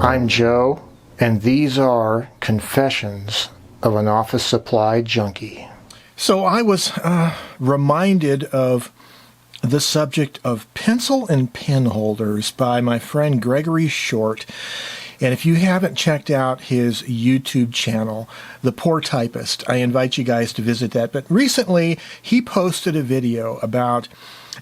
I'm Joe, and these are Confessions of an Office Supply Junkie. So I was reminded of the subject of pencil and pen holders by my friend Gregory Short. And if you haven't checked out his YouTube channel, The Poor Typist, I invite you guys to visit that. But recently, he posted a video about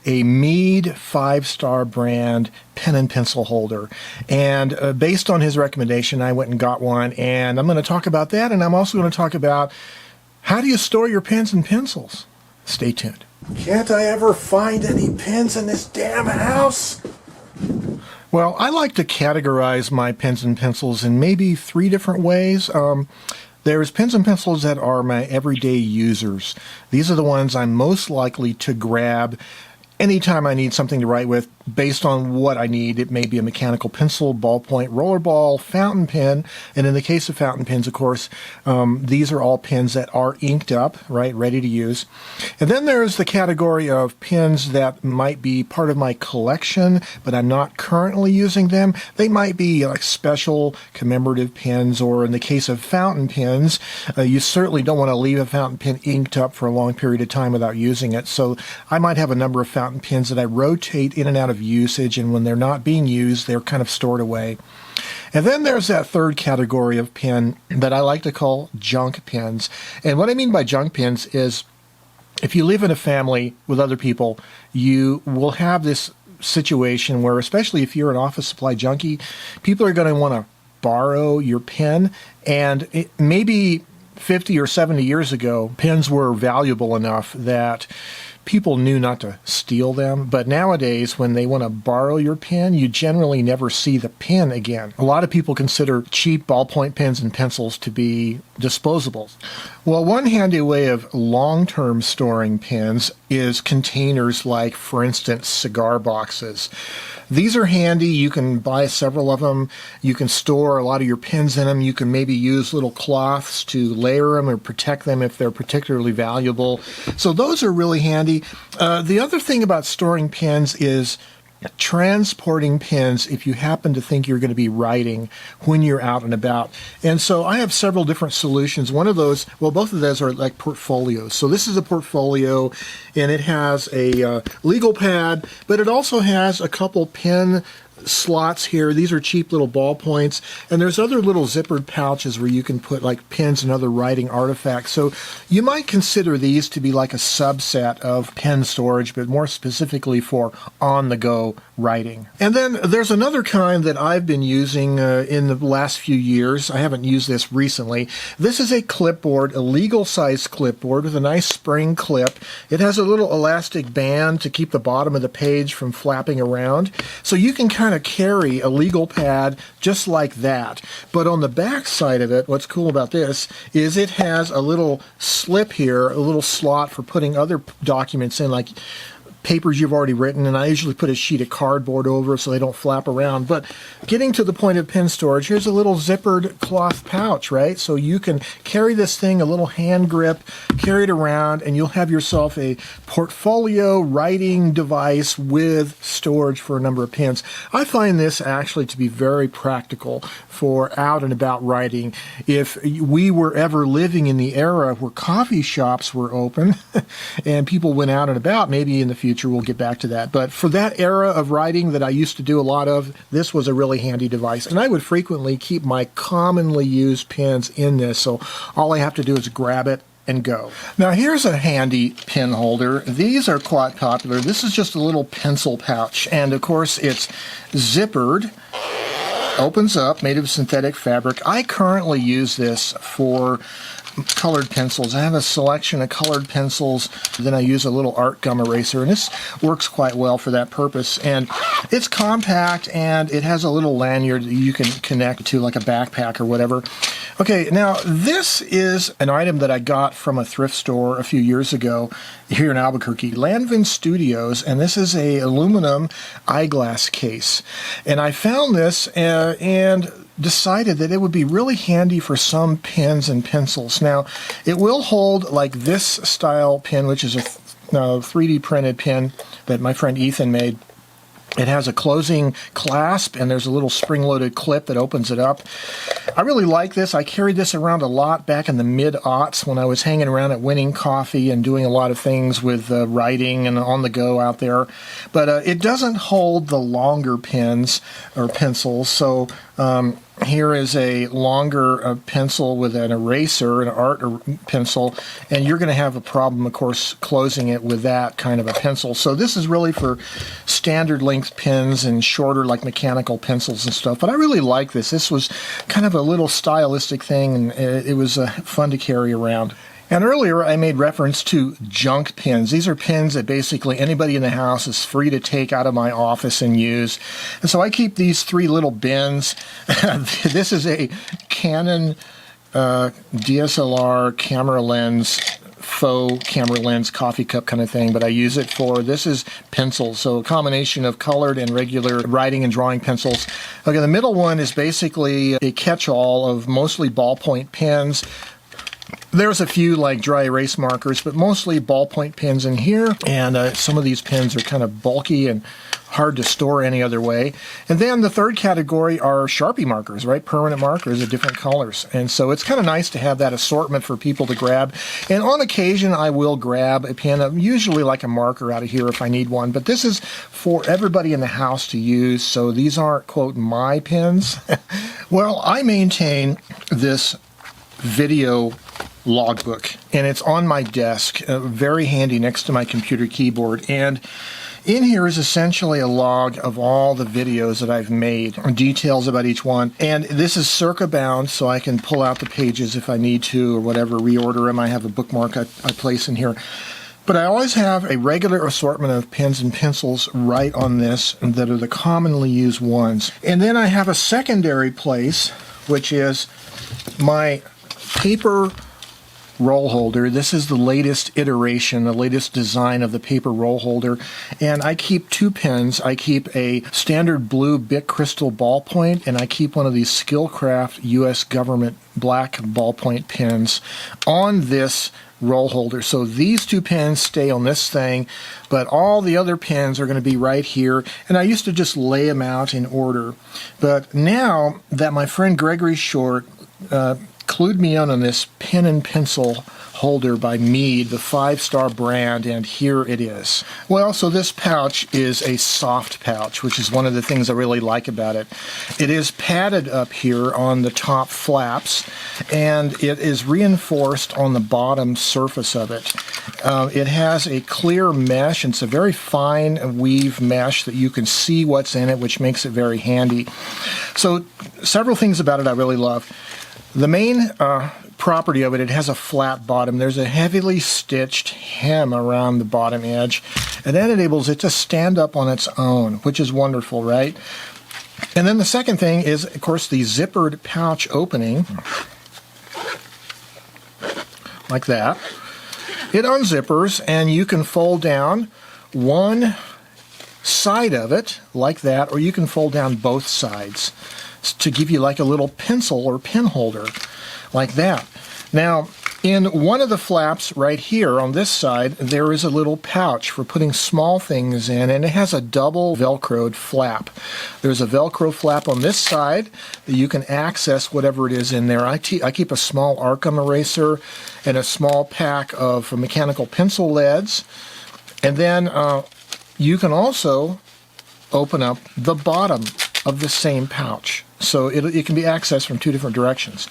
a Mead 5-star brand pen and pencil holder. And based on his recommendation, I went and got one. And I'm going to talk about that. And I'm also going to talk about how do you store your pens and pencils. Stay tuned. Can't I ever find any pens in this damn house? Well, I like to categorize my pens and pencils in maybe 3 different ways. There's pens and pencils that are my everyday users. These are the ones I'm most likely to grab anytime I need something to write with based on what I need. It may be a mechanical pencil, ballpoint, rollerball, fountain pen, and in the case of fountain pens, of course, these are all pens that are inked up, right, ready to use. And then there's the category of pens that might be part of my collection, but I'm not currently using them. They might be like special commemorative pens, or in the case of fountain pens, you certainly don't want to leave a fountain pen inked up for a long period of time without using it. So I might have a number of fountain pens that I rotate in and out of usage, and when they're not being used, they're kind of stored away. And then there's that third category of pen that I like to call junk pens. And what I mean by junk pens is if you live in a family with other people, you will have this situation where, especially if you're an office supply junkie, people are going to want to borrow your pen. And maybe 50 or 70 years ago, pens were valuable enough that people knew not to steal them. But nowadays, when they want to borrow your pen, you generally never see the pen again. A lot of people consider cheap ballpoint pens and pencils to be disposables. Well, one handy way of long-term storing pens is containers like, for instance, cigar boxes. These are handy. You can buy several of them. You can store a lot of your pens in them. You can maybe use little cloths to layer them or protect them if they're particularly valuable. So those are really handy. The other thing about storing pens is transporting pens if you happen to think you're going to be writing when you're out and about. And so I have several different solutions. One of those, well, both of those are like portfolios. So this is a portfolio, and it has a legal pad, but it also has a couple pen slots here. These are cheap little ballpoints, and there's other little zippered pouches where you can put like pens and other writing artifacts. So you might consider these to be like a subset of pen storage, but more specifically for on-the-go writing. And then there's another kind that I've been using in the last few years. I haven't used this recently. This is a clipboard, a legal-sized clipboard with a nice spring clip. It has a little elastic band to keep the bottom of the page from flapping around. So you can kind of carry a legal pad just like that. But on the back side of it, what's cool about this is it has a little slip here, a little slot for putting other documents in, like papers you've already written, and I usually put a sheet of cardboard over so they don't flap around. But getting to the point of pen storage, here's a little zippered cloth pouch, right? So you can carry this thing, a little hand grip, carry it around, and you'll have yourself a portfolio writing device with storage for a number of pens. I find this actually to be very practical for out and about writing. If we were ever living in the era where coffee shops were open and people went out and about, maybe in the future we'll get back to that. But for that era of writing that I used to do a lot of, this was a really handy device. And I would frequently keep my commonly used pens in this, so all I have to do is grab it and go. Now here's a handy pen holder. These are quite popular. This is just a little pencil pouch, and of course it's zippered, opens up, made of synthetic fabric. I currently use this for colored pencils. I have a selection of colored pencils, then I use a little art gum eraser, and this works quite well for that purpose. And it's compact, and it has a little lanyard that you can connect to like a backpack or whatever. Okay, now this is an item that I got from a thrift store a few years ago here in Albuquerque, Lanvin Studios, and this is a aluminum eyeglass case. And I found this and decided that it would be really handy for some pens and pencils. Now, it will hold like this style pen, which is a 3D printed pen that my friend Ethan made. It has a closing clasp, and there's a little spring-loaded clip that opens it up. I really like this. I carried this around a lot back in the mid-aughts when I was hanging around at Winning Coffee and doing a lot of things with writing and on the go out there. But it doesn't hold the longer pens or pencils, so here is a longer pencil with an eraser, an art pencil, and you're going to have a problem, of course, closing it with that kind of a pencil. So this is really for standard length pens and shorter, like mechanical pencils and stuff. But I really like this. This was kind of a little stylistic thing, and it was fun to carry around. And earlier I made reference to junk pens. These are pens that basically anybody in the house is free to take out of my office and use. And so I keep these 3 little bins. This is a Canon DSLR camera lens, faux camera lens coffee cup kind of thing, but I use it for, this is pencils, so a combination of colored and regular writing and drawing pencils. Okay, the middle one is basically a catch-all of mostly ballpoint pens. There's a few like dry erase markers, but mostly ballpoint pens in here, and some of these pens are kind of bulky and hard to store any other way. And then the third category are Sharpie markers, right? Permanent markers of different colors. And so it's kind of nice to have that assortment for people to grab. And on occasion, I will grab a pen, usually like a marker out of here if I need one. But this is for everybody in the house to use, so these aren't, quote, my pens. Well, I maintain this video logbook, and it's on my desk, very handy next to my computer keyboard. And in here is essentially a log of all the videos that I've made, details about each one. And this is circa bound, so I can pull out the pages if I need to or whatever, reorder them. I have a bookmark I place in here. But I always have a regular assortment of pens and pencils right on this that are the commonly used ones. And then I have a secondary place, which is my paper roll holder. This is the latest iteration, the latest design of the paper roll holder, and I keep 2 pens. I keep a standard blue Bic Crystal ballpoint, and I keep one of these Skillcraft U.S. government black ballpoint pens on this roll holder. So these 2 pens stay on this thing, but all the other pens are going to be right here, and I used to just lay them out in order. But now that my friend Gregory Short clued me in on this pen and pencil holder by Mead, the 5-star brand, and here it is. Well, so this pouch is a soft pouch, which is one of the things I really like about it. It is padded up here on the top flaps, and it is reinforced on the bottom surface of it. It has a clear mesh, and it's a very fine weave mesh that you can see what's in it, which makes it very handy. So several things about it I really love. The main property of it, it has a flat bottom. There's a heavily stitched hem around the bottom edge, and that enables it to stand up on its own, which is wonderful, right? And then the second thing is, of course, the zippered pouch opening, like that. It unzippers, and you can fold down one side of it, like that, or you can fold down both sides to give you like a little pencil or pen holder, like that. Now, in one of the flaps right here on this side, there is a little pouch for putting small things in, and it has a double Velcroed flap. There's a Velcro flap on this side that you can access whatever it is in there. I keep a small Arkham eraser and a small pack of mechanical pencil leads, and then you can also open up the bottom of the same pouch. So it can be accessed from 2 different directions.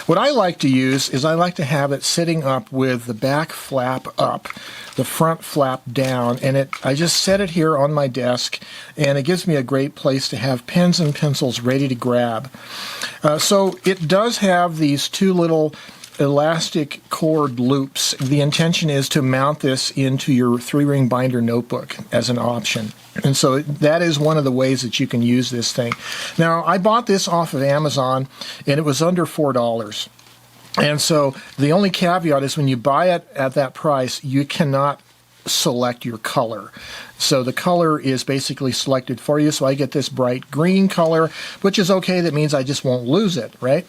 What I like to use is I like to have it sitting up with the back flap up, the front flap down, and I just set it here on my desk, and it gives me a great place to have pens and pencils ready to grab. So it does have these 2 little elastic cord loops. The intention is to mount this into your 3-ring binder notebook as an option. And so that is one of the ways that you can use this thing. Now, I bought this off of Amazon, and it was under $4. And so the only caveat is when you buy it at that price, you cannot select your color. So the color is basically selected for you. So I get this bright green color, which is okay. That means I just won't lose it, right?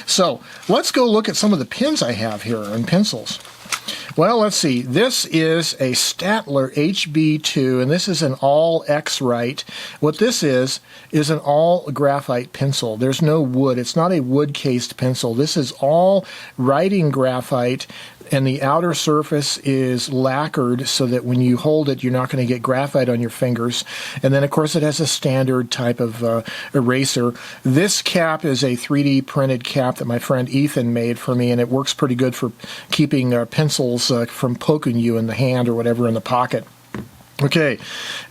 So let's go look at some of the pens I have here and pencils. Well, let's see. This is a Statler HB2, and this is an all X-Rite. What this is an all graphite pencil. There's no wood. It's not a wood-cased pencil. This is all writing graphite, and the outer surface is lacquered so that when you hold it, you're not going to get graphite on your fingers. And then, of course, it has a standard type of eraser. This cap is a 3D printed cap that my friend Ethan made for me, and it works pretty good for keeping pencils from poking you in the hand or whatever in the pocket. Okay,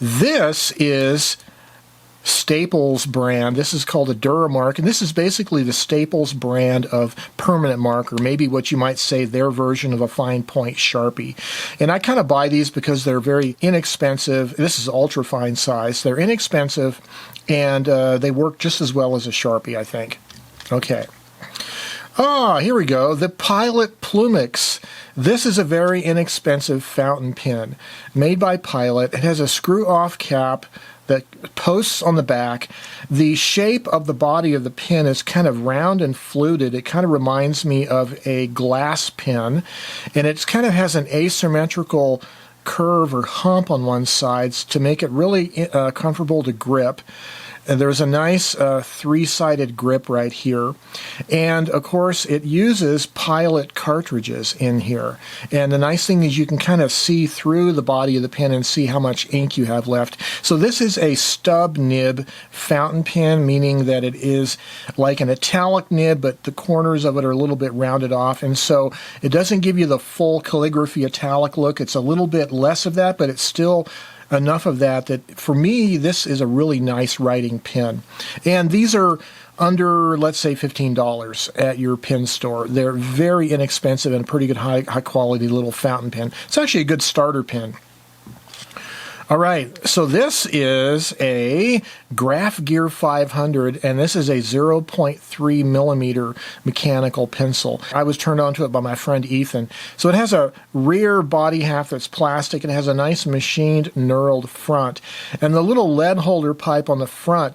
this is Staples brand. This is called a Dura Mark, and this is basically the Staples brand of permanent marker, maybe what you might say their version of a fine point Sharpie. And I kind of buy these because they're very inexpensive. This is ultra fine size. They're inexpensive, and they work just as well as a Sharpie, I think. Okay. Here we go. The Pilot Plumix. This is a very inexpensive fountain pen made by Pilot. It has a screw-off cap that posts on the back. The shape of the body of the pen is kind of round and fluted. It kind of reminds me of a glass pen, and it kind of has an asymmetrical curve or hump on one side to make it really comfortable to grip. There's a nice three-sided grip right here, and of course it uses Pilot cartridges in here, and the nice thing is you can kind of see through the body of the pen and see how much ink you have left. So this is a stub nib fountain pen, meaning that it is like an italic nib, but the corners of it are a little bit rounded off, and so it doesn't give you the full calligraphy italic look. It's a little bit less of that, but it's still enough of that for me, this is a really nice writing pen. And these are under, let's say, $15 at your pen store. They're very inexpensive and pretty good high quality little fountain pen. It's actually a good starter pen. All right, so this is a Graph Gear 500, and this is a 0.3 millimeter mechanical pencil. I was turned on to it by my friend Ethan. So it has a rear body half that's plastic. It has a nice machined knurled front, and the little lead holder pipe on the front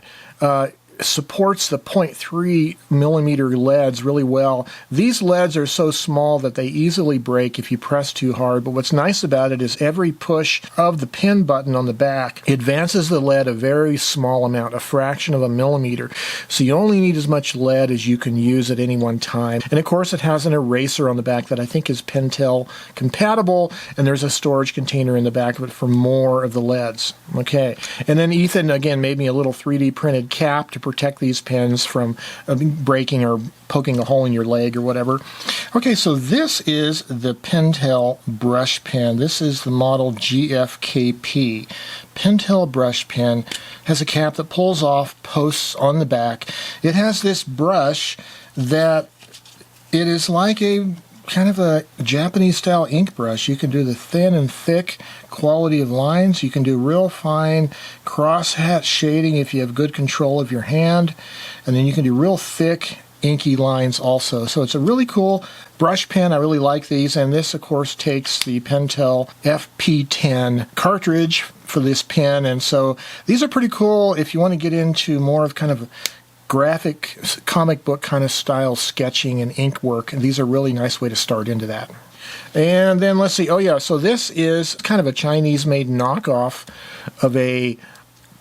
supports the 0.3 millimeter leads really well. These leads are so small that they easily break if you press too hard, but what's nice about it is every push of the pen button on the back advances the lead a very small amount, a fraction of a millimeter. So you only need as much lead as you can use at any one time. And of course it has an eraser on the back that I think is Pentel compatible, and there's a storage container in the back of it for more of the leads. Okay, and then Ethan again made me a little 3D printed cap to protect these pens from breaking or poking a hole in your leg or whatever. Okay, so this is the Pentel Brush Pen. This is the model GFKP. Pentel Brush Pen has a cap that pulls off, posts on the back. It has this brush that it is like a kind of a Japanese style ink brush. You can do the thin and thick quality of lines. You can do real fine crosshatch shading if you have good control of your hand, and then you can do real thick inky lines also. So it's a really cool brush pen. I really like these, and this of course takes the Pentel FP10 cartridge for this pen, and so these are pretty cool if you want to get into more of kind of graphic comic book kind of style sketching and ink work, and these are a really nice way to start into that. And then let's see, oh yeah, so this is kind of a Chinese made knockoff of a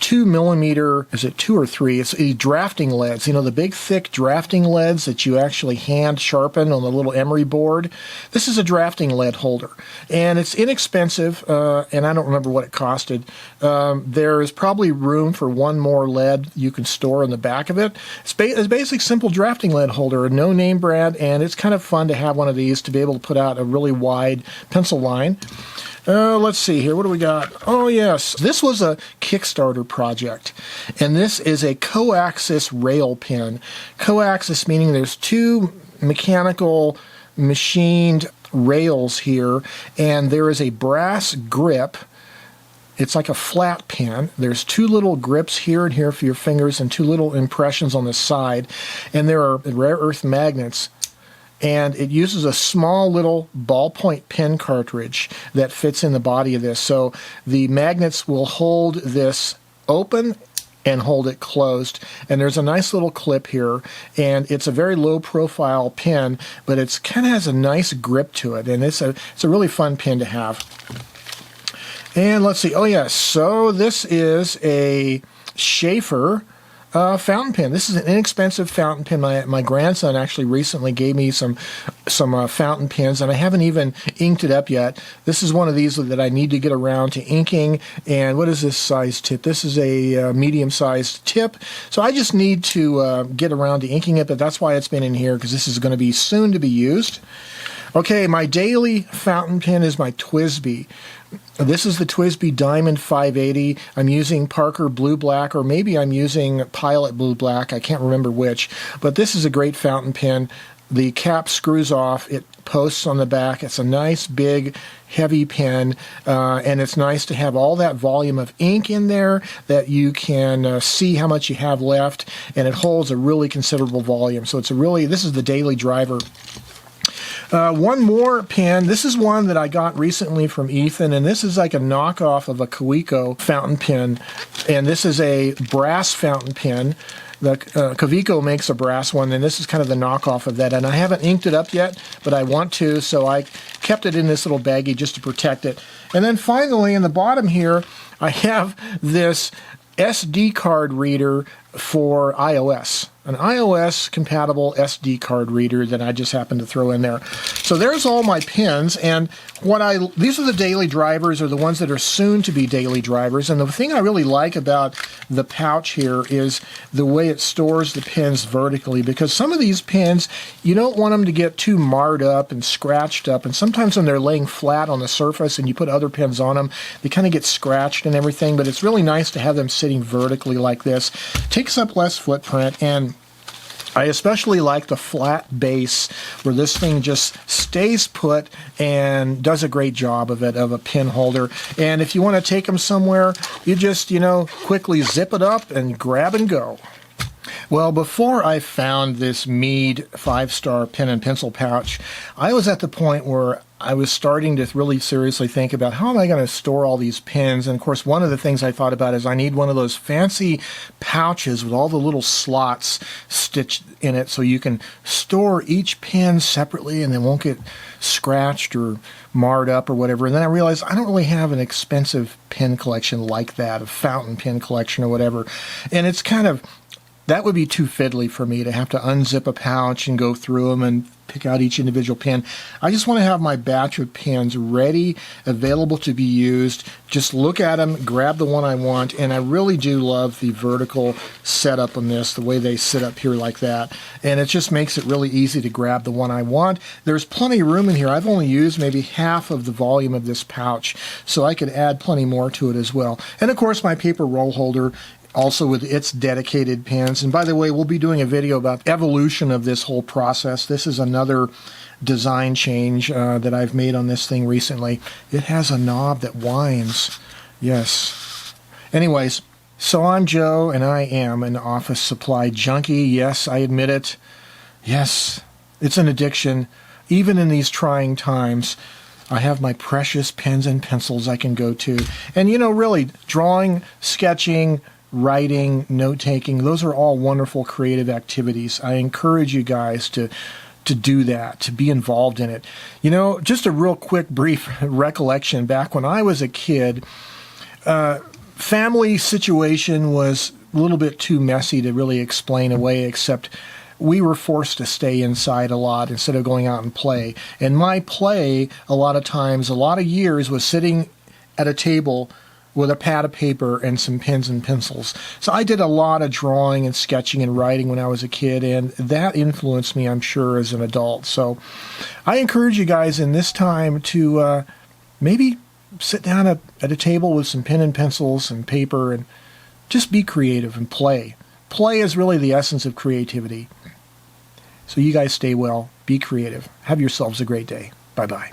2 millimeter, is it 2 or 3? It's a drafting leads. You know, the big thick drafting leads that you actually hand sharpen on the little emery board. This is a drafting lead holder, and it's inexpensive, and I don't remember what it costed. There is probably room for one more lead you can store in the back of it. It's a basic simple drafting lead holder, a no name brand, and it's kind of fun to have one of these to be able to put out a really wide pencil line. Let's see here. What do we got? Oh, yes. This was a Kickstarter project, and this is a coaxis rail pen. Coaxis meaning there's two mechanical machined rails here, and there is a brass grip. It's like a flat pen. There's two little grips here and here for your fingers and two little impressions on the side, and there are rare earth magnets. And it uses a small little ballpoint pen cartridge that fits in the body of this. So the magnets will hold this open and hold it closed. And there's a nice little clip here, and it's a very low profile pen, but it's kind of has a nice grip to it, and it's a really fun pen to have. And let's see, oh yes, so this is a Schaefer fountain pen. This is an inexpensive fountain pen. My grandson actually recently gave me some fountain pens, and I haven't even inked it up yet. This is one of these that I need to get around to inking. And what is this size tip? This is a medium-sized tip. So I just need to get around to inking it, but that's why it's been in here, because this is going to be soon to be used. Okay, my daily fountain pen is my Twsbi. This is the Twsbi Diamond 580. I'm using Parker Blue Black, or maybe I'm using Pilot Blue Black. I can't remember which. But this is a great fountain pen. The cap screws off. It posts on the back. It's a nice, big, heavy pen, and it's nice to have all that volume of ink in there that you can see how much you have left, and it holds a really considerable volume. So this is the daily driver. One more pen. This is one that I got recently from Ethan, and this is like a knockoff of a Kaweco fountain pen, and this is a brass fountain pen. The Kaweco makes a brass one, and this is kind of the knockoff of that, and I haven't inked it up yet, but I want to, so I kept it in this little baggie just to protect it. And then finally, in the bottom here, I have this SD card reader for iOS. An iOS compatible SD card reader that I just happened to throw in there. So there's all my pens, and these are the daily drivers, or the ones that are soon to be daily drivers. And the thing I really like about the pouch here is the way it stores the pens vertically, because some of these pens, you don't want them to get too marred up and scratched up, and sometimes when they're laying flat on the surface and you put other pens on them, they kind of get scratched and everything, but it's really nice to have them sitting vertically like this. Takes up less footprint, and I especially like the flat base where this thing just stays put and does a great job of a pen holder. And if you want to take them somewhere, you just, quickly zip it up and grab and go. Well, before I found this Mead 5 Star pen and pencil pouch, I was at the point where I was starting to really seriously think about how am I going to store all these pens. And of course, one of the things I thought about is I need one of those fancy pouches with all the little slots stitched in it so you can store each pen separately and they won't get scratched or marred up or whatever. And then I realized I don't really have an expensive pen collection like that, a fountain pen collection or whatever. And it's kind of, that would be too fiddly for me to have to unzip a pouch and go through them and pick out each individual pen. I just want to have my batch of pens ready, available to be used. Just look at them, grab the one I want, and I really do love the vertical setup on this, the way they sit up here like that. And it just makes it really easy to grab the one I want. There's plenty of room in here. I've only used maybe half of the volume of this pouch, so I could add plenty more to it as well. And of course, my paper roll holder, also with its dedicated pens. And by the way, we'll be doing a video about evolution of this whole process. This is another design change that I've made on this thing recently. It has a knob that winds. Yes. Anyways, so I'm Joe, and I am an office supply junkie. Yes, I admit it. Yes, it's an addiction. Even in these trying times, I have my precious pens and pencils I can go to. And really, drawing, sketching, writing, note-taking, those are all wonderful creative activities. I encourage you guys to do that, to be involved in it. Just a real quick, brief recollection. Back when I was a kid, family situation was a little bit too messy to really explain away, except we were forced to stay inside a lot instead of going out and play. And my play, a lot of years, was sitting at a table with a pad of paper and some pens and pencils. So I did a lot of drawing and sketching and writing when I was a kid, and that influenced me, I'm sure, as an adult. So I encourage you guys in this time to maybe sit down at a table with some pen and pencils and paper and just be creative and play. Play is really the essence of creativity. So you guys stay well, be creative. Have yourselves a great day. Bye-bye.